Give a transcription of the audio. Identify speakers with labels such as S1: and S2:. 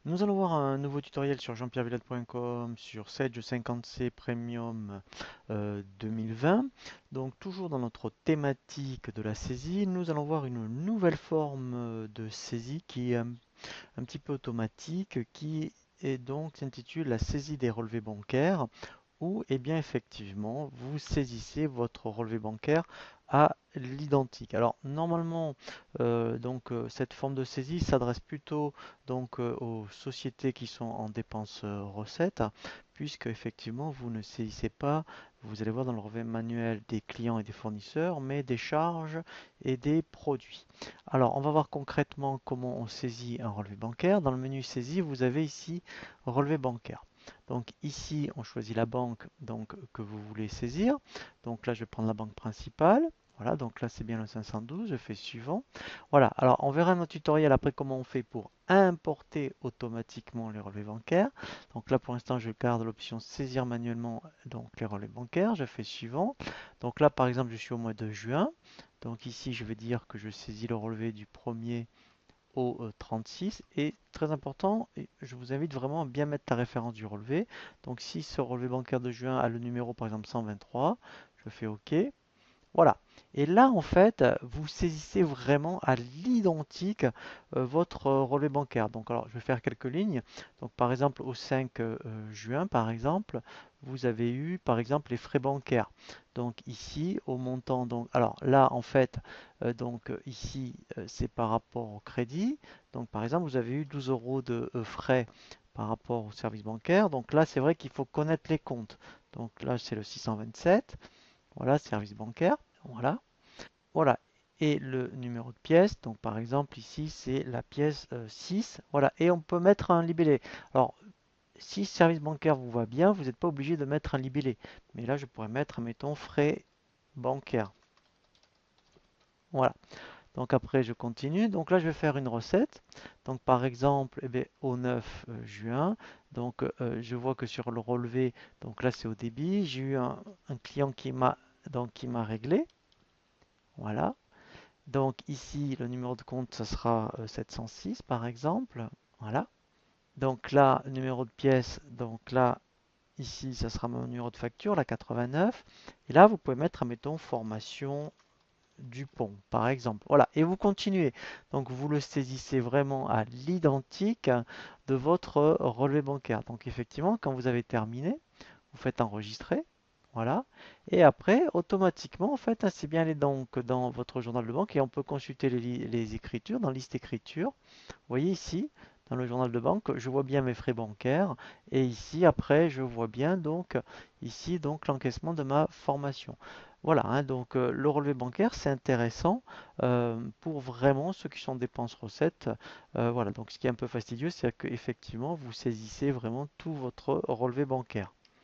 S1: Nous allons voir un nouveau tutoriel sur jeanpierrevillette.com sur Sage 50C Premium 2020. Donc toujours dans notre thématique de la saisie, nous allons voir une nouvelle forme de saisie qui est un petit peu automatique, qui est donc s'intitule la saisie des relevés bancaires où, eh bien, effectivement, vous saisissez votre relevé bancaire à l'identique. Alors, normalement, cette forme de saisie s'adresse plutôt aux sociétés qui sont en dépenses recettes, puisque effectivement, vous ne saisissez pas, vous allez voir dans le relevé manuel des clients et des fournisseurs, mais des charges et des produits. Alors, on va voir concrètement comment on saisit un relevé bancaire. Dans le menu saisie, vous avez ici relevé bancaire. Donc ici, on choisit la banque que vous voulez saisir. Donc là, je vais prendre la banque principale. Voilà, donc là, c'est bien le 512. Je fais suivant. Voilà, alors on verra dans le tutoriel après comment on fait pour importer automatiquement les relevés bancaires. Donc là, pour l'instant, je garde l'option saisir manuellement donc les relevés bancaires. Je fais suivant. Donc là, par exemple, je suis au mois de juin. Donc ici, je vais dire que je saisis le relevé du premier au 36. Et très important, je vous invite vraiment à bien mettre la référence du relevé. Donc si ce relevé bancaire de juin a le numéro par exemple 123, je fais OK. Voilà. Et là, en fait, vous saisissez vraiment à l'identique votre relevé bancaire. Donc, alors, je vais faire quelques lignes. Donc, par exemple, au 5 juin, par exemple, vous avez eu, par exemple, les frais bancaires. Donc, ici, au montant, donc, alors là, en fait, ici, c'est par rapport au crédit. Donc, par exemple, vous avez eu 12 euros de frais par rapport au service bancaire. Donc là, c'est vrai qu'il faut connaître les comptes. Donc là, c'est le 627. Voilà, service bancaire. Voilà. Voilà. Et le numéro de pièce, donc par exemple ici c'est la pièce 6. Voilà. Et on peut mettre un libellé. Alors, si service bancaire vous va bien, vous n'êtes pas obligé de mettre un libellé. Mais là, je pourrais mettre, mettons, frais bancaires. Voilà. Donc après, je continue. Donc là, je vais faire une recette. Donc par exemple, eh bien, au 9 juin, je vois que sur le relevé, donc là c'est au débit, j'ai eu un client qui m'a réglé. Voilà. Donc ici, le numéro de compte, ça sera 706 par exemple. Voilà. Donc là, numéro de pièce, donc là, ici, ça sera mon numéro de facture, la 89. Et là, vous pouvez mettre, admettons, formation Dupont, par exemple. Voilà. Et vous continuez. Donc vous le saisissez vraiment à l'identique de votre relevé bancaire. Donc effectivement, quand vous avez terminé, vous faites enregistrer. Voilà. Et après, automatiquement, en fait, hein, c'est bien aller donc dans votre journal de banque et on peut consulter les écritures dans liste écriture. Vous voyez ici, dans le journal de banque, je vois bien mes frais bancaires et ici, après, je vois bien donc ici donc l'encaissement de ma formation. Voilà, hein, le relevé bancaire, c'est intéressant pour vraiment ceux qui sont dépenses recettes. Voilà, donc ce qui est un peu fastidieux, c'est qu'effectivement, vous saisissez vraiment tout votre relevé bancaire.